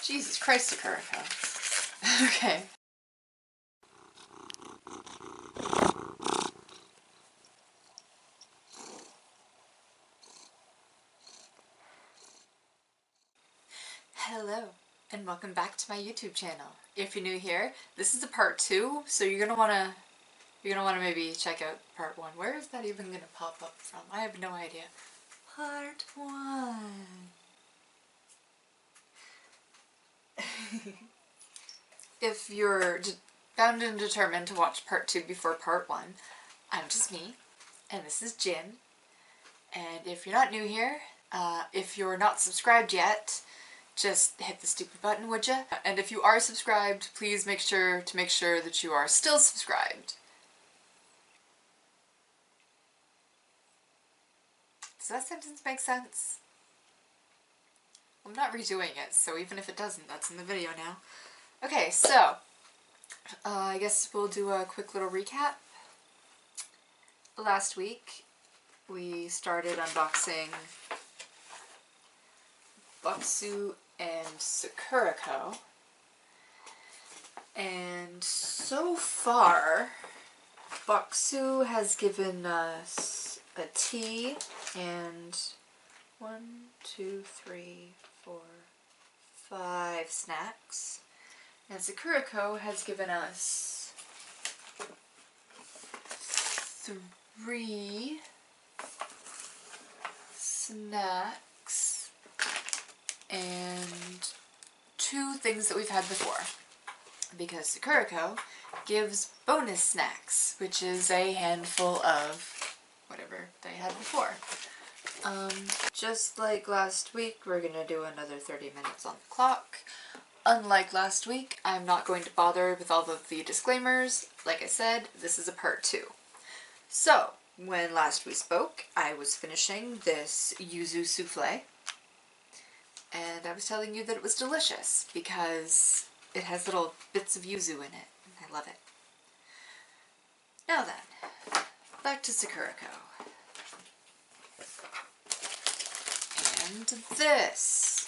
Jesus Christ, Sakuraco. Okay. Hello, and welcome back to my YouTube channel. If you're new here, this is a part 2, so you're gonna wanna maybe check out part 1. Where is that even gonna pop up from? I have no idea. Part 1. If you're bound and determined to watch part 2 before part 1, I'm just me, and this is Jin. And if you're not new here, if you're not subscribed yet, just hit the stupid button, would ya? And if you are subscribed, please make sure that you are still subscribed. Does that sentence make sense? I'm not redoing it, so even if it doesn't, that's in the video now. Okay, so, I guess we'll do a quick little recap. Last week, we started unboxing Bokksu and Sakuraco, and so far Bokksu has given us a tea and 1, 2, 3, 4, 5 snacks, and Sakuraco has given us 3 snacks and 2 things that we've had before, because Sakuraco gives bonus snacks, which is a handful of whatever they had before. Just like last week, we're gonna do another 30 minutes on the clock. Unlike last week, I'm not going to bother with all of the disclaimers. Like I said, this is a part 2. So, when last we spoke, I was finishing this yuzu souffle, and I was telling you that it was delicious because it has little bits of yuzu in it, and I love it. Now then, back to Sakuraco. And this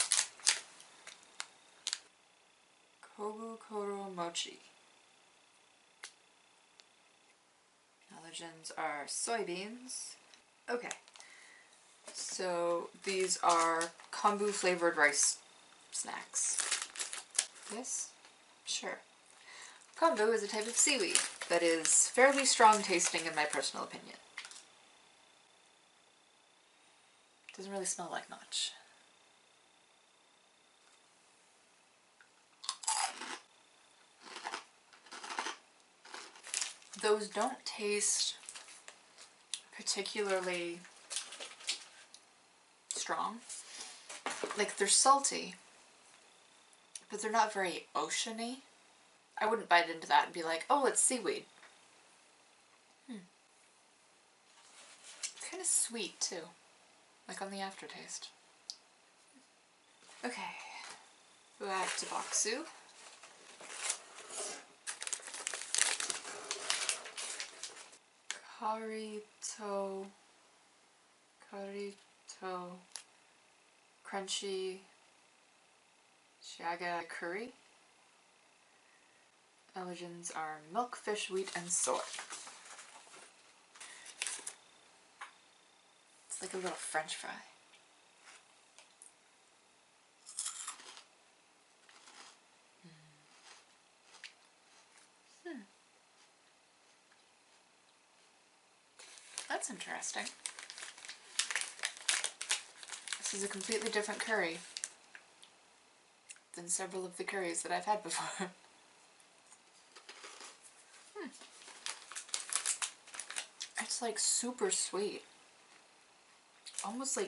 Kogu Mochi. Allergens are soy beans. Okay, so these are kombu flavored rice snacks. Yes? Sure. Kombu is a type of seaweed that is fairly strong tasting in my personal opinion. Doesn't really smell like much. Those don't taste particularly strong. Like, they're salty, but they're not very oceany. I wouldn't bite into that and be like, oh, it's seaweed. It's kind of sweet too, like on the aftertaste. Okay, back to Bokksu. Karito crunchy shaga curry. Allergens are milk, fish, wheat, and soy. It's like a little French fry. That's interesting. This is a completely different curry than several of the curries that I've had before. It's like super sweet. Almost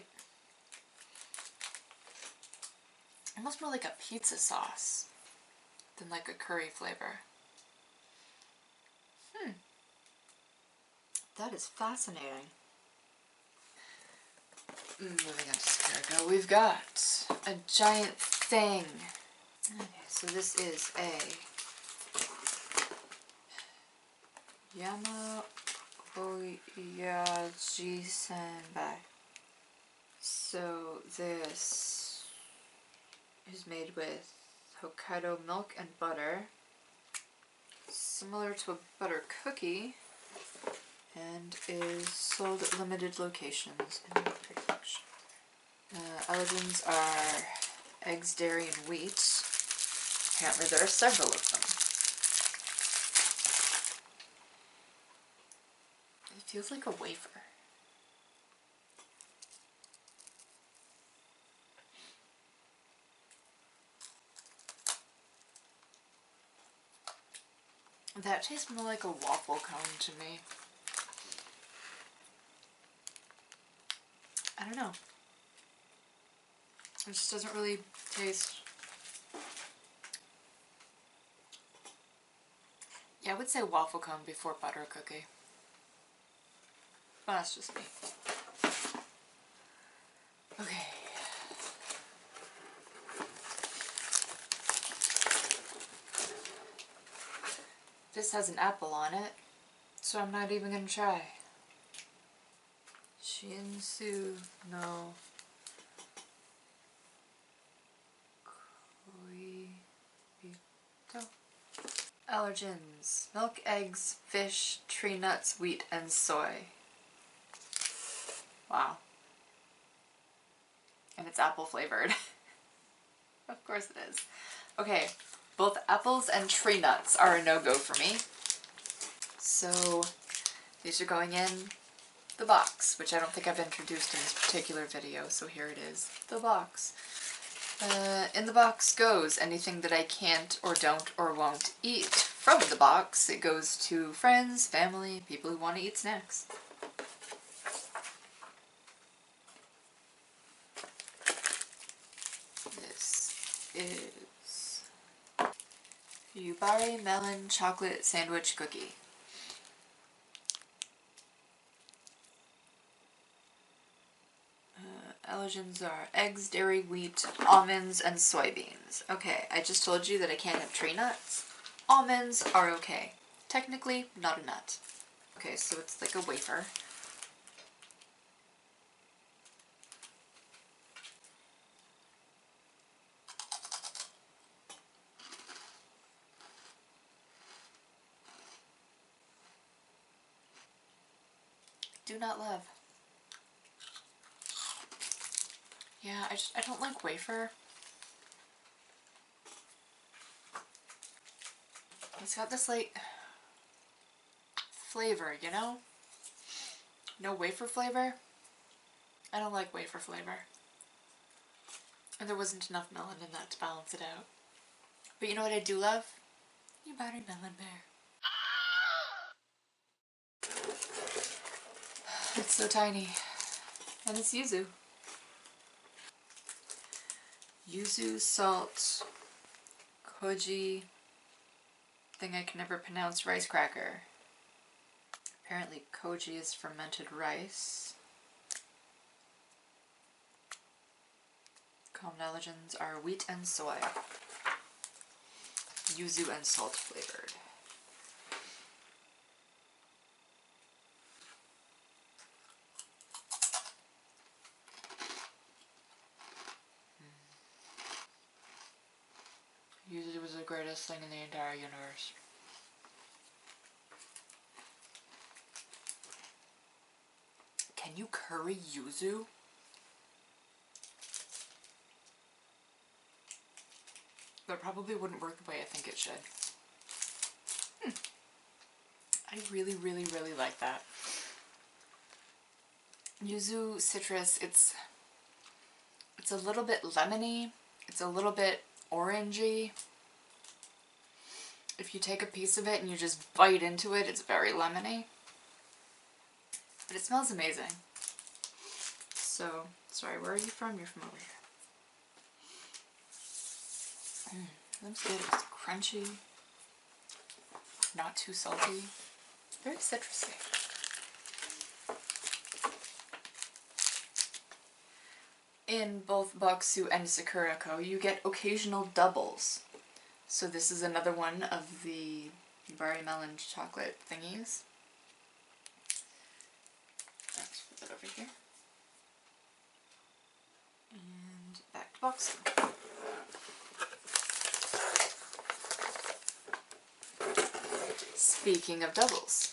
more like a pizza sauce than like a curry flavor. That is fascinating. Moving on to Sakuraco, we've got a giant thing. Okay, so this is a Yama Oyaji Senbai. So this is made with Hokkaido milk and butter, similar to a butter cookie, and is sold at limited locations in production. Allergens are eggs, dairy, and wheat. Apparently there are several of them. It feels like a wafer. That tastes more like a waffle cone to me. I don't know. It just doesn't really taste... Yeah, I would say waffle cone before butter cookie. But that's just me. Okay. This has an apple on it, so I'm not even gonna try. Shinsu no Koibito. Allergens: milk, eggs, fish, tree nuts, wheat, and soy. Wow. And it's apple flavored. Of course it is. Okay, both apples and tree nuts are a no-go for me. So these are going in the box, which I don't think I've introduced in this particular video, so here it is, the box. In the box goes anything that I can't or don't or won't eat. From the box, it goes to friends, family, people who want to eat snacks. This is Yubari Melon Chocolate Sandwich Cookie. Allergens are eggs, dairy, wheat, almonds, and soybeans. Okay, I just told you that I can't have tree nuts. Almonds are okay. Technically, not a nut. Okay, so it's like a wafer. Do not love. Yeah, I don't like wafer. It's got this like flavor, you know? No wafer flavor. I don't like wafer flavor. And there wasn't enough melon in that to balance it out. But you know what I do love? Yubari Melon Bear. It's so tiny. And it's yuzu. Yuzu, salt, koji, thing I can never pronounce, rice cracker. Apparently koji is fermented rice. Common allergens are wheat and soy. Yuzu and salt flavored. Yuzu was the greatest thing in the entire universe. Can you curry yuzu? That probably wouldn't work the way I think it should. I really, really, really like that. Yuzu citrus, it's a little bit lemony, it's a little bit orangey. If you take a piece of it and you just bite into it, it's very lemony. But it smells amazing. So, sorry, where are you from? You're from over here. That's good. It's crunchy, not too salty, very citrusy. In both Bokksu and Sakuraco, you get occasional doubles. So this is another one of the Yubari melon chocolate thingies. Let's put that over here. And back to Bokksu. Speaking of doubles.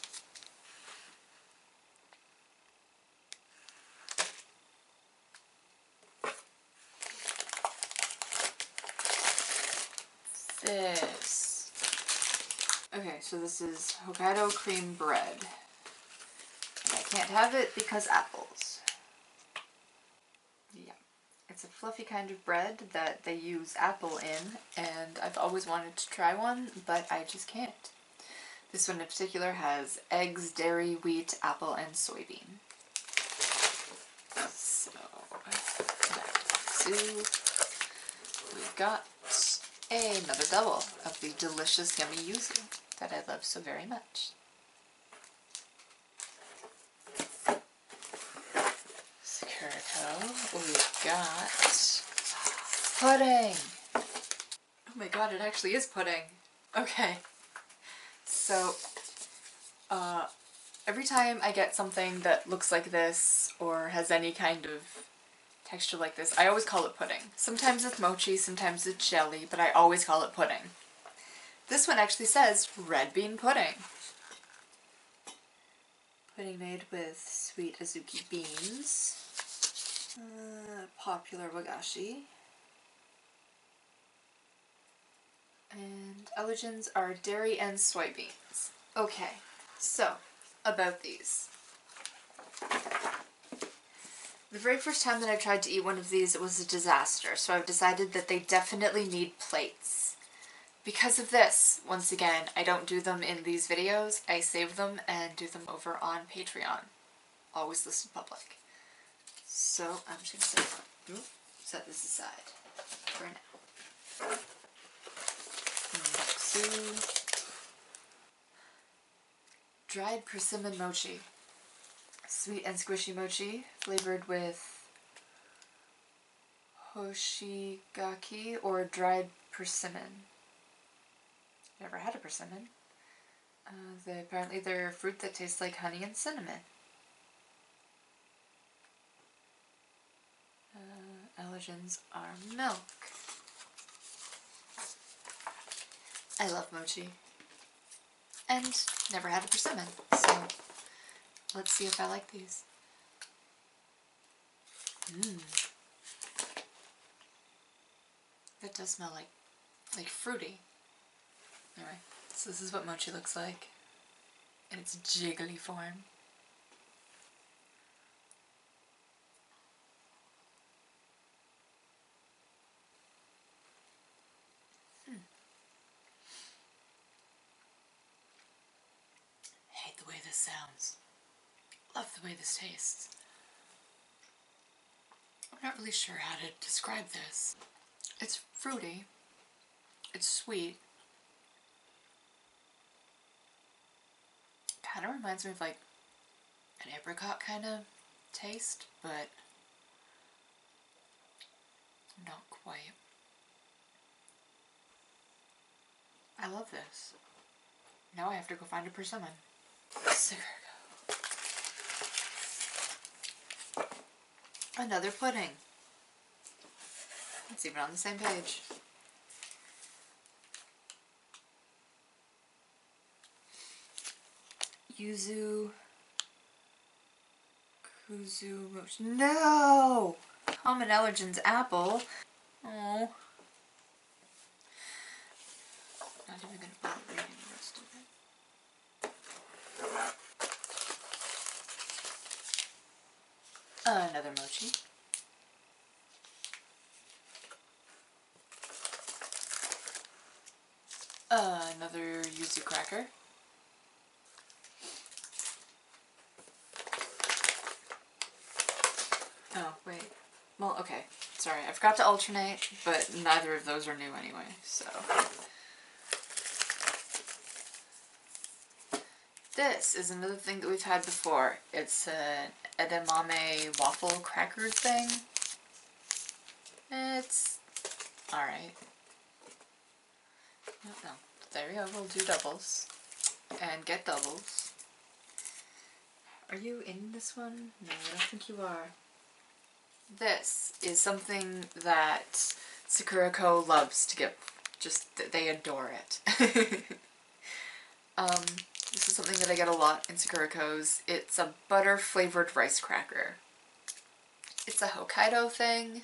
This. Okay, so this is Hokkaido cream bread. And I can't have it because apples. Yeah. It's a fluffy kind of bread that they use apple in, and I've always wanted to try one, but I just can't. This one in particular has eggs, dairy, wheat, apple, and soybean. So, back to Bokksu. We've got another double of the delicious yummy yuzu that I love so very much. Sakuraco. We've got pudding. Oh my god, it actually is pudding. Okay. So, every time I get something that looks like this or has any kind of texture like this, I always call it pudding. Sometimes it's mochi, sometimes it's jelly, but I always call it pudding. This one actually says red bean pudding. Pudding made with sweet Azuki beans. Popular wagashi. And allergens are dairy and soybeans. Okay, so about these. The very first time that I tried to eat one of these, it was a disaster, so I've decided that they definitely need plates. Because of this, once again, I don't do them in these videos, I save them and do them over on Patreon. Always listed public. So I'm just going to set this aside for now. Bokksu. Dried persimmon mochi. Sweet and squishy mochi flavored with hoshigaki or dried persimmon. Never had a persimmon. Apparently they're a fruit that tastes like honey and cinnamon. Allergens are milk. I love mochi. And never had a persimmon, so let's see if I like these. That does smell like fruity. Anyway, so this is what mochi looks like in its jiggly form. Hate the way this sounds. Love the way this tastes. I'm not really sure how to describe this. It's fruity. It's sweet. Kind of reminds me of like an apricot kind of taste, but not quite. I love this. Now I have to go find a persimmon. Another pudding. It's even on the same page. Yuzu. Kuzu mochi. No! Common allergens apple. Oh. Not even gonna bother reading the rest of it. Another mochi. Another yuzu cracker. Oh, wait. Well, okay. Sorry, I forgot to alternate, but neither of those are new anyway, so. This is another thing that we've had before. It's an edamame waffle cracker thing. It's alright. No, there we go, we'll do doubles. And get doubles. Are you in this one? No, I don't think you are. This is something that Sakuraco loves to get. Just, they adore it. This is something that I get a lot in Sakuraco's. It's a butter flavored rice cracker. It's a Hokkaido thing.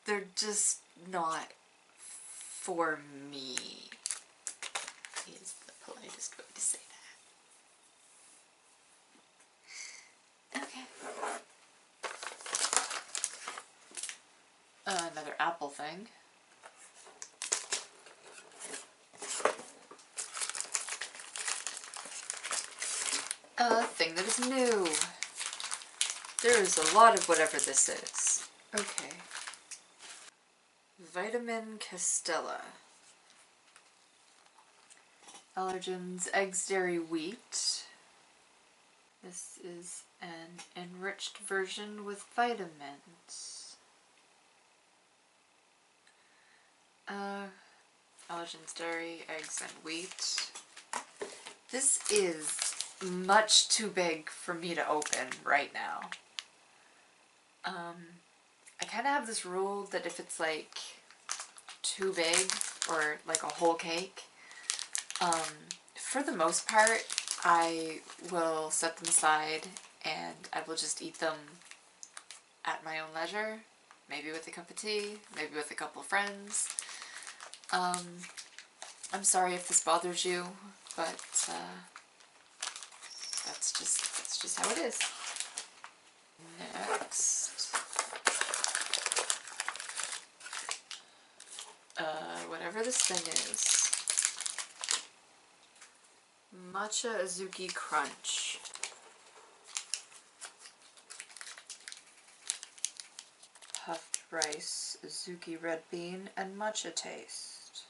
They're just not for me, is the politest way to say that. Okay. Another apple thing. A thing that is new. There is a lot of whatever this is. Okay. Vitamin Castella. Allergens, eggs, dairy, wheat. This is an enriched version with vitamins. Allergens, dairy, eggs, and wheat. This is much too big for me to open right now. I kind of have this rule that if it's like too big or like a whole cake, for the most part I will set them aside and I will just eat them at my own leisure, maybe with a cup of tea, maybe with a couple of friends. I'm sorry if this bothers you, but that's just how it is. Next, whatever this thing is. Matcha Azuki Crunch. Puffed rice, Azuki red bean, and matcha taste.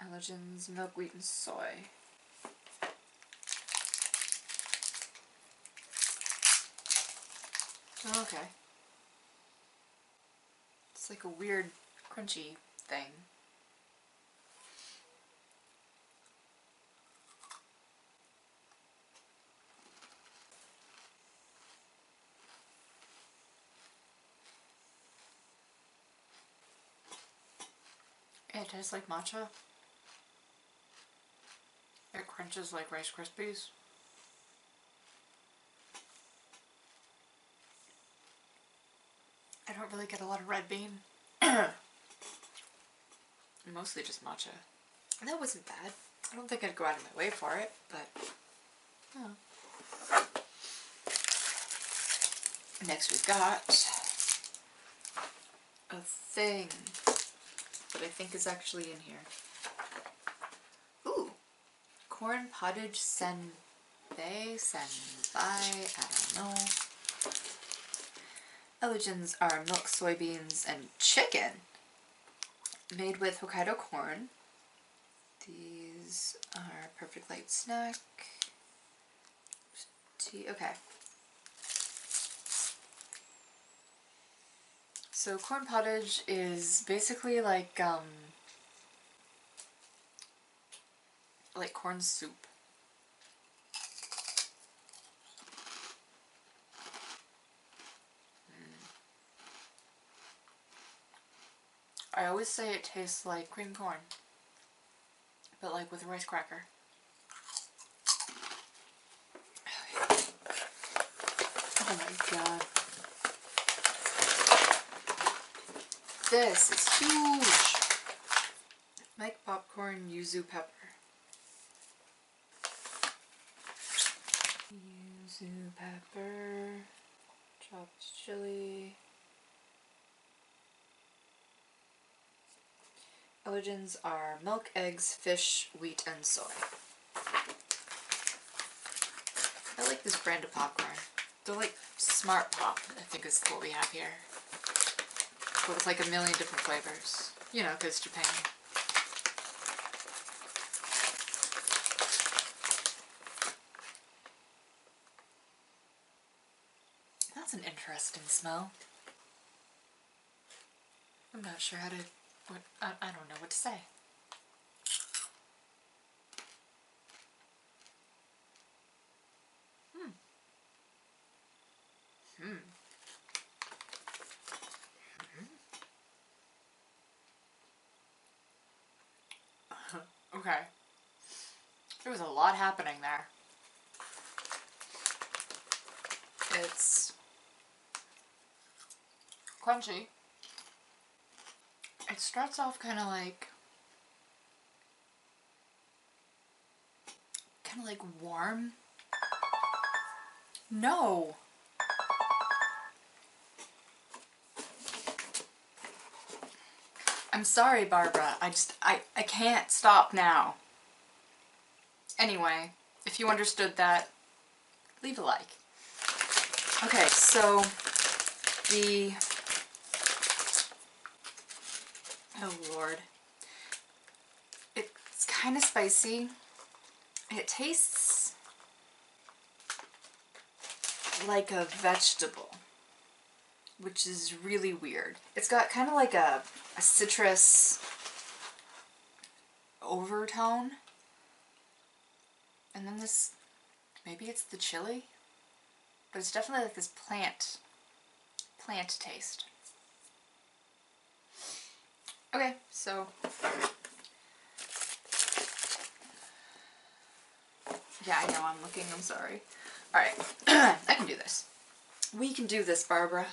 Allergens, milk, wheat, and soy. Okay. It's like a weird crunchy thing. It tastes like matcha. It crunches like Rice Krispies. I don't really get a lot of red bean. Mostly just matcha. And that wasn't bad. I don't think I'd go out of my way for it, but oh. Next we've got a thing that I think is actually in here. Ooh! Corn pottage senbei, I don't know. Allergens are milk, soy beans, and chicken. Made with Hokkaido corn. These are perfect light snack. Tea, okay. So corn pottage is basically like corn soup. I always say it tastes like cream corn, but like with a rice cracker. Oh my god. This is huge! Make popcorn, yuzu pepper. Yuzu pepper, chopped chili. Allergens are milk, eggs, fish, wheat, and soy. I like this brand of popcorn. They're like Smart Pop, I think is what we have here. But with like a million different flavors. You know, because Japan. That's an interesting smell. I'm not sure how to... I don't know what to say. Okay. There was a lot happening there. It's crunchy. It starts off kind of like warm. No. I'm sorry, Barbara. I can't stop now. Anyway, if you understood that, leave a like. Okay, so oh Lord. It's kind of spicy. It tastes like a vegetable, which is really weird. It's got kind of like a citrus overtone. And then this, maybe it's the chili? But it's definitely like this plant taste. Okay, so yeah, I know I'm looking, I'm sorry. Alright, I can do this. We can do this, Barbara.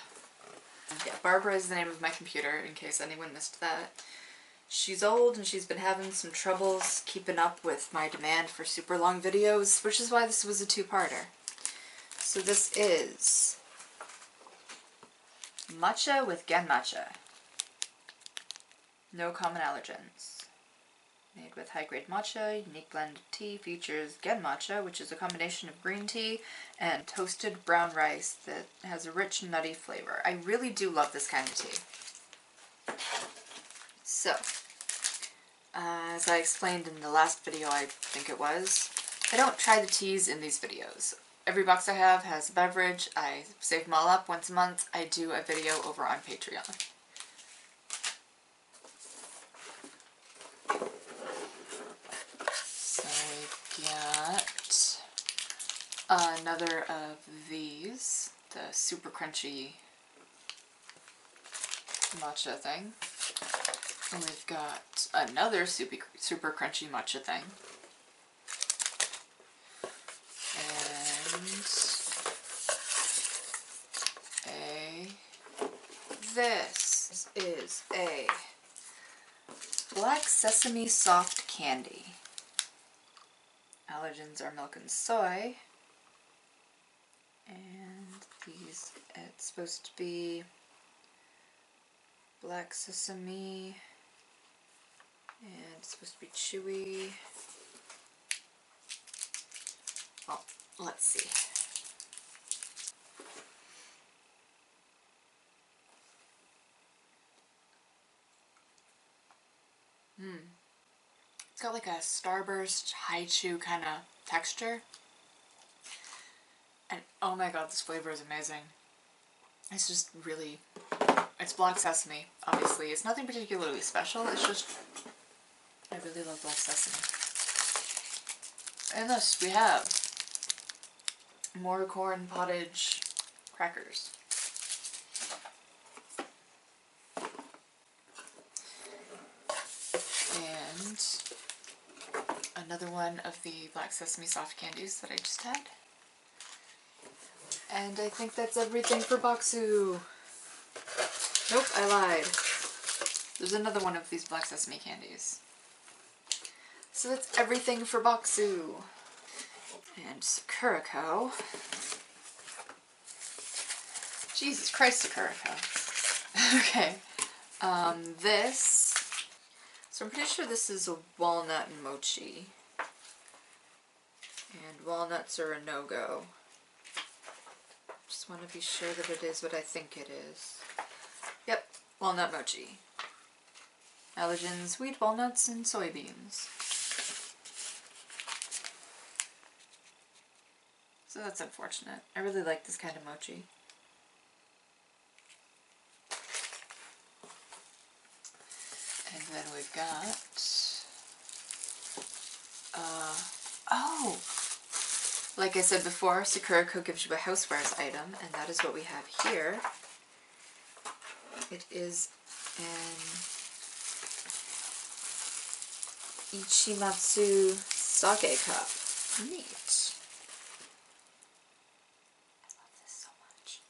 Yeah, Barbara is the name of my computer, in case anyone missed that. She's old and she's been having some troubles keeping up with my demand for super long videos, which is why this was a two-parter. So this is Matcha with Gen Matcha. No common allergens. Made with high-grade matcha, unique blend of tea, features Gen Matcha, which is a combination of green tea and toasted brown rice that has a rich, nutty flavor. I really do love this kind of tea. So, as I explained in the last video, I think it was, I don't try the teas in these videos. Every box I have has a beverage. I save them all up once a month. I do a video over on Patreon. So we've got another of these, the super crunchy matcha thing. And we've got another super crunchy matcha thing. This is a black sesame soft candy. Allergens are milk and soy. And these, it's supposed to be black sesame. And it's supposed to be chewy. Oh, let's see. It's got like a Starburst high chew kind of texture. And oh my god, this flavor is amazing. It's just really, it's black sesame, obviously. It's nothing particularly special, it's just, I really love black sesame. And thus we have more corn pottage crackers. And another one of the black sesame soft candies that I just had. And I think that's everything for Bokksu. Nope, I lied. There's another one of these black sesame candies. So that's everything for Bokksu. And Sakuraco. Jesus Christ, Sakuraco. Okay. This. So I'm pretty sure this is a Walnut Mochi. And walnuts are a no-go. Just want to be sure that it is what I think it is. Yep, Walnut Mochi. Allergens, wheat, walnuts, and soy beans. So that's unfortunate. I really like this kind of mochi. And then we've got, oh! Like I said before, Sakuraco gives you a Housewares item, and that is what we have here. It is an Ichimatsu sake cup. Neat. I love this so much.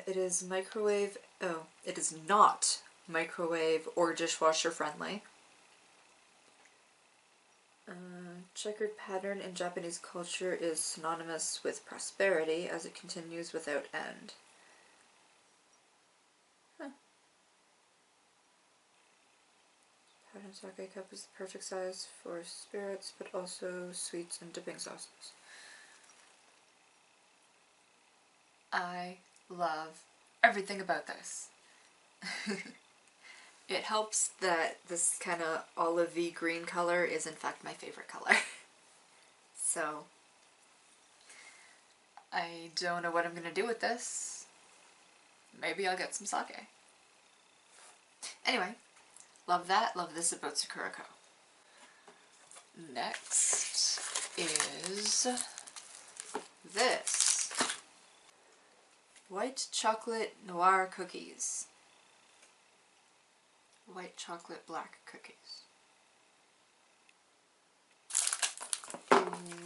It is microwave, oh, it is not microwave or dishwasher friendly. Checkered pattern in Japanese culture is synonymous with prosperity as it continues without end. Huh. Pattern sake cup is the perfect size for spirits, but also sweets and dipping sauces. I love everything about this. It helps that this kind of olivey green color is in fact my favorite color. So, I don't know what I'm gonna do with this. Maybe I'll get some sake. Anyway, love that. Love this about Sakuraco. Next is this. White chocolate noir cookies. White chocolate black cookies.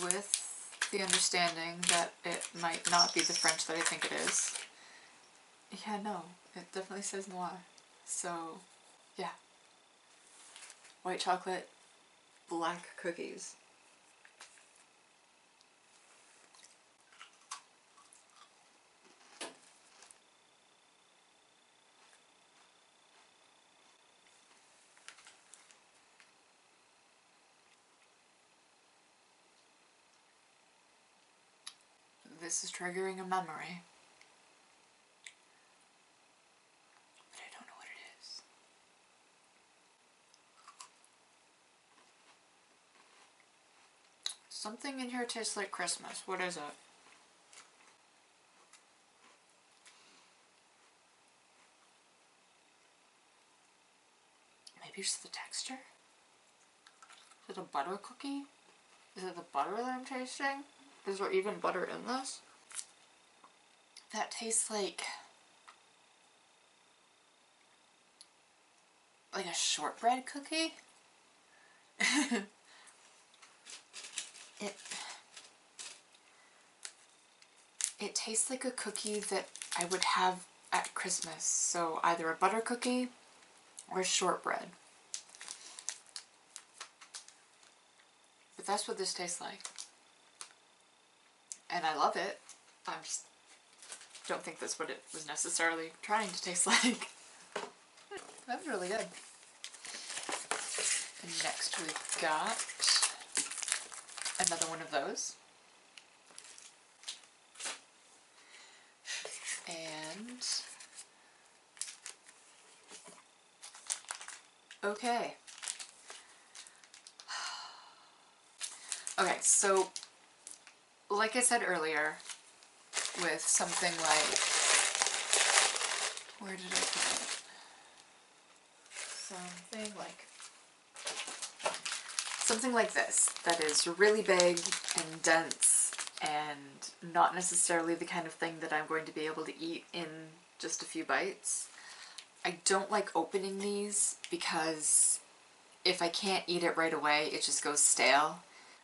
With the understanding that it might not be the French that I think it is. Yeah, no, it definitely says noir. So, yeah. White chocolate black cookies. This is triggering a memory. But I don't know what it is. Something in here tastes like Christmas. What is it? Maybe just the texture? Is it a butter cookie? Is it the butter that I'm tasting? Is there even butter in this? That tastes like a shortbread cookie? It tastes like a cookie that I would have at Christmas. So either a butter cookie or shortbread. But that's what this tastes like. And I love it. I just don't think that's what it was necessarily trying to taste like. That was really good. And next we've got another one of those. And okay. Okay, so like I said earlier, with something like, where did I put it? Something like this, that is really big and dense and not necessarily the kind of thing that I'm going to be able to eat in just a few bites. I don't like opening these because if I can't eat it right away, it just goes stale.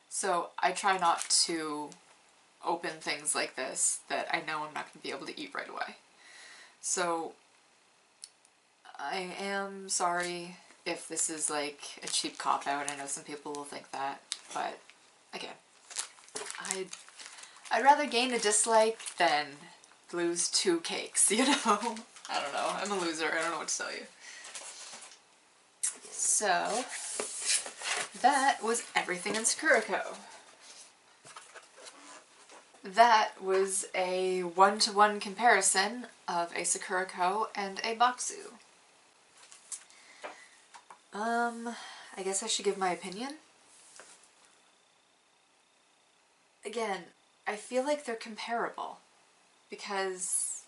So I try not to open things like this that I know I'm not going to be able to eat right away. So I am sorry if this is like a cheap cop-out. I know some people will think that, but again, I'd rather gain a dislike than lose 2 cakes, you know? I don't know. I'm a loser. I don't know what to tell you. So, that was everything in Sakuraco. That was a 1-to-1 comparison of a Sakuraco and a Bokksu. I guess I should give my opinion. Again, I feel like they're comparable because,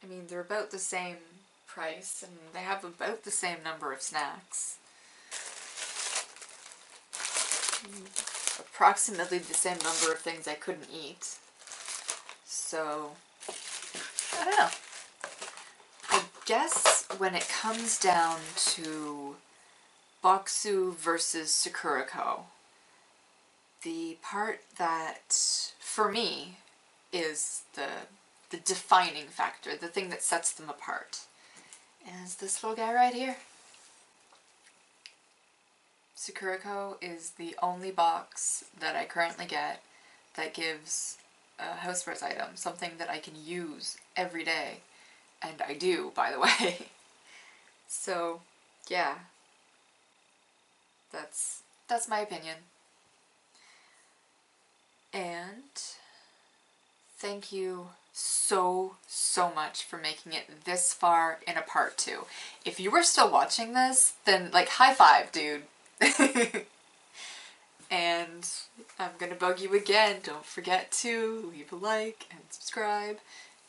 I mean, they're about the same price and they have about the same number of snacks. Approximately the same number of things I couldn't eat. So, I don't know. I guess when it comes down to Bokksu versus Sakuraco. The part that, for me, is the defining factor, the thing that sets them apart, is this little guy right here. Sakuraco is the only box that I currently get that gives a Housewares item, something that I can use every day. And I do, by the way. So, yeah. That's my opinion. And thank you so much for making it this far in a part 2. If you were still watching this, then like high five, dude. And I'm gonna bug you again. Don't forget to leave a like and subscribe.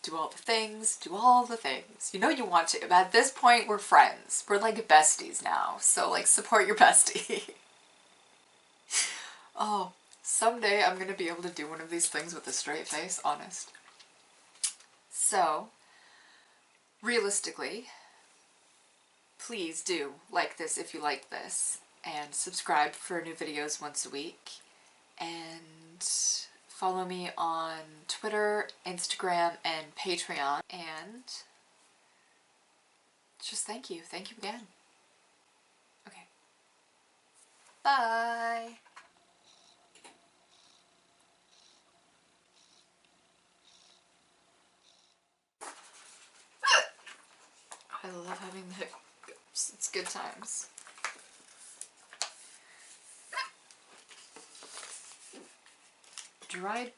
Do all the things. Do all the things. You know you want to. At this point, we're friends. We're like besties now. So like support your bestie. Oh, someday I'm gonna be able to do one of these things with a straight face, honest. So, realistically, please do like this if you like this, and subscribe for new videos once a week, and follow me on Twitter, Instagram, and Patreon, and just thank you again. Okay. Bye! I love having the hiccups. It's good times. Dried